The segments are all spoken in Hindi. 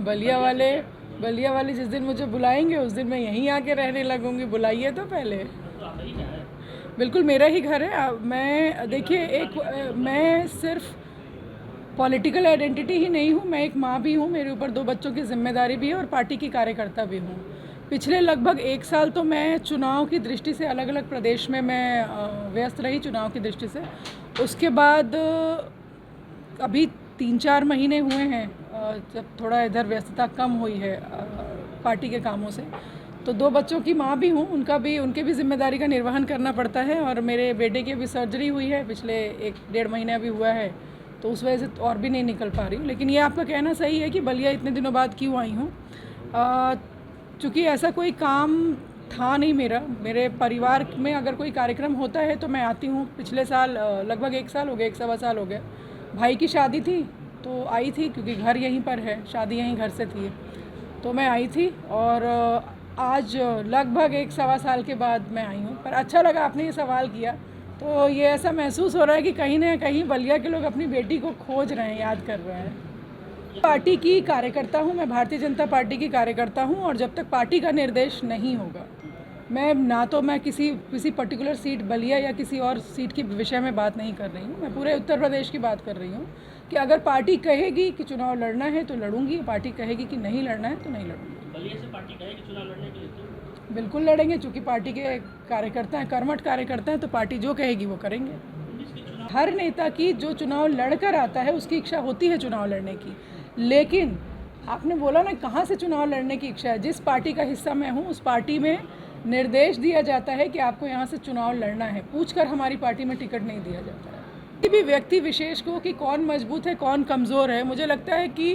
बलिया वाले जिस दिन मुझे बुलाएंगे उस दिन मैं यहीं आके रहने लगूंगी। बुलाइए तो पहले। बिल्कुल मेरा ही घर है। मैं देखिए मैं सिर्फ पॉलिटिकल आइडेंटिटी ही नहीं हूँ, मैं एक माँ भी हूँ, मेरे ऊपर 2 बच्चों की जिम्मेदारी भी है और पार्टी की कार्यकर्ता भी हूँ। पिछले लगभग 1 साल तो मैं चुनाव की दृष्टि से अलग अलग प्रदेश में मैं व्यस्त रही चुनाव की दृष्टि से। उसके बाद अभी 3-4 महीने हुए हैं जब थोड़ा इधर व्यस्तता कम हुई है पार्टी के कामों से। तो 2 बच्चों की माँ भी हूँ, उनके भी जिम्मेदारी का निर्वहन करना पड़ता है। और मेरे बेटे की अभी सर्जरी हुई है, पिछले 1-1.5 महीने अभी हुआ है, तो उस वजह से और भी नहीं निकल पा रही हूँ। लेकिन ये आपका कहना सही है कि बलिया इतने दिनों बाद क्यों आई हूँ। चूँकि ऐसा कोई काम था नहीं मेरे परिवार में अगर कोई कार्यक्रम होता है तो मैं आती हूँ। पिछले साल लगभग 1 साल हो गया, 1 सवा साल हो गया, भाई की शादी थी तो आई थी, क्योंकि घर यहीं पर है, शादी यहीं घर से थी, तो मैं आई थी। और आज लगभग 1 सवा साल के बाद मैं आई हूँ। पर अच्छा लगा आपने ये सवाल किया, तो ये ऐसा महसूस हो रहा है कि कहीं ना कहीं बलिया के लोग अपनी बेटी को खोज रहे हैं, याद कर रहे हैं। पार्टी की कार्यकर्ता हूँ, मैं भारतीय जनता पार्टी की कार्यकर्ता हूँ, और जब तक पार्टी का निर्देश नहीं होगा मैं किसी पर्टिकुलर सीट बलिया या किसी और सीट की विषय में बात नहीं कर रही हूँ। मैं पूरे उत्तर प्रदेश की बात कर रही हूँ कि अगर पार्टी कहेगी कि चुनाव लड़ना है तो लड़ूंगी, पार्टी कहेगी कि नहीं लड़ना है तो नहीं लड़ूंगी। बलिया से पार्टी कहेगी चुनाव लड़ने के लिए तो बिल्कुल लड़ेंगे, चूँकि पार्टी के कार्यकर्ता हैं, कर्मठ कार्यकर्ता हैं, तो पार्टी जो कहेगी वो करेंगे। हर नेता की जो चुनाव लड़कर आता है उसकी इच्छा होती है चुनाव लड़ने की, लेकिन आपने बोला ना कहाँ से चुनाव लड़ने की इच्छा है। जिस पार्टी का हिस्सा मैं हूँ उस पार्टी में निर्देश दिया जाता है कि आपको यहाँ से चुनाव लड़ना है, पूछकर हमारी पार्टी में टिकट नहीं दिया जाता है। किसी भी व्यक्ति विशेष को कि कौन मजबूत है कौन कमज़ोर है, मुझे लगता है कि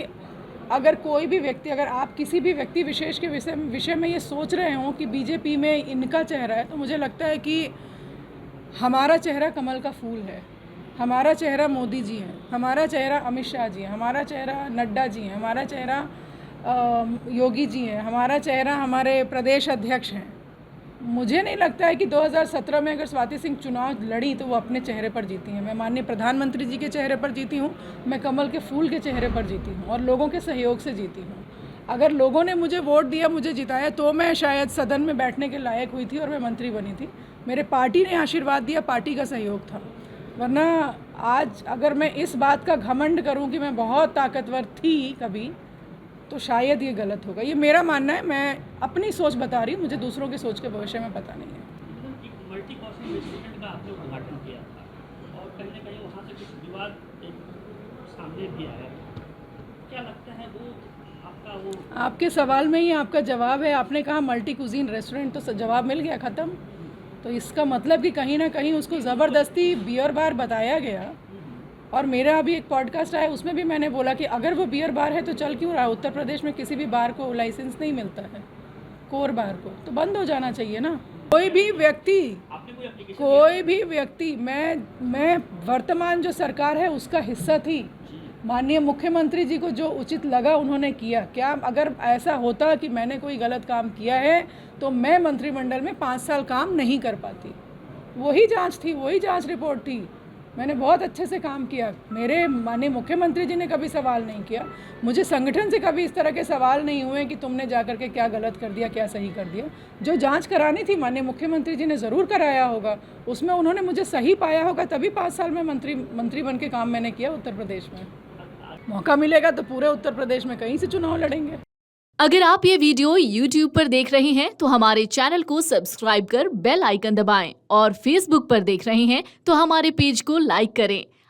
अगर कोई भी व्यक्ति, अगर आप किसी भी व्यक्ति विशेष के विषय में ये सोच रहे हों कि बीजेपी में इनका चेहरा है, तो मुझे लगता है कि हमारा चेहरा कमल का फूल है, हमारा चेहरा मोदी जी हैं, हमारा चेहरा अमित शाह जी हैं, हमारा चेहरा नड्डा जी हैं, हमारा चेहरा योगी जी हैं, हमारा चेहरा हमारे प्रदेश अध्यक्ष हैं। मुझे नहीं लगता है कि 2017 में अगर स्वाति सिंह चुनाव लड़ी तो वो अपने चेहरे पर जीती हैं। मैं माननीय प्रधानमंत्री जी के चेहरे पर जीती हूँ, मैं कमल के फूल के चेहरे पर जीती हूँ और लोगों के सहयोग से जीती हूँ। अगर लोगों ने मुझे वोट दिया, मुझे जिताया, तो मैं शायद सदन में बैठने के लायक हुई थी और मैं मंत्री बनी थी। मेरे पार्टी ने आशीर्वाद दिया, पार्टी का सहयोग था। वरना आज अगर मैं इस बात का घमंड करूं कि मैं बहुत ताकतवर थी कभी, तो शायद ये गलत होगा। ये मेरा मानना है, मैं अपनी सोच बता रही हूँ, मुझे दूसरों की सोच के भविष्य में पता नहीं है। मल्टी कॉस्ट रेस्टोरेंट का आपने उद्घाटन किया था और कहीं ना कहीं वहाँ से कुछ विवाद सामने भी आया, क्या लगता है वो आपका वो? आपके सवाल में ही आपका जवाब है। आपने कहा मल्टी कुजीन रेस्टोरेंट, तो जवाब मिल गया, ख़त्म। तो इसका मतलब कि कहीं ना कहीं उसको ज़बरदस्ती बियर बार बताया गया। और मेरा अभी एक पॉडकास्ट आया, उसमें भी मैंने बोला कि अगर वो बियर बार है तो चल क्यों रहा है। उत्तर प्रदेश में किसी भी बार को लाइसेंस नहीं मिलता है, कोर बार को, तो बंद हो जाना चाहिए ना। कोई भी व्यक्ति मैं वर्तमान जो सरकार है उसका हिस्सा थी। माननीय मुख्यमंत्री जी को जो उचित लगा उन्होंने किया। क्या अगर ऐसा होता कि मैंने कोई गलत काम किया है तो मैं मंत्रिमंडल में 5 साल काम नहीं कर पाती। वही जांच थी, वही जांच रिपोर्ट थी, मैंने बहुत अच्छे से काम किया। मेरे माननीय मुख्यमंत्री जी ने कभी सवाल नहीं किया, मुझे संगठन से कभी इस तरह के सवाल नहीं हुए कि तुमने जा कर के क्या गलत कर दिया, क्या सही कर दिया। जो जांच करानी थी माननीय मुख्यमंत्री जी ने ज़रूर कराया होगा, उसमें उन्होंने मुझे सही पाया होगा, तभी 5 साल में मंत्री बन के काम मैंने किया उत्तर प्रदेश में। मौका मिलेगा तो पूरे उत्तर प्रदेश में कहीं से चुनाव लड़ेंगे। अगर आप ये वीडियो YouTube पर देख रहे हैं तो हमारे चैनल को सब्सक्राइब कर बेल आइकन दबाएं और Facebook पर देख रहे हैं तो हमारे पेज को लाइक करें।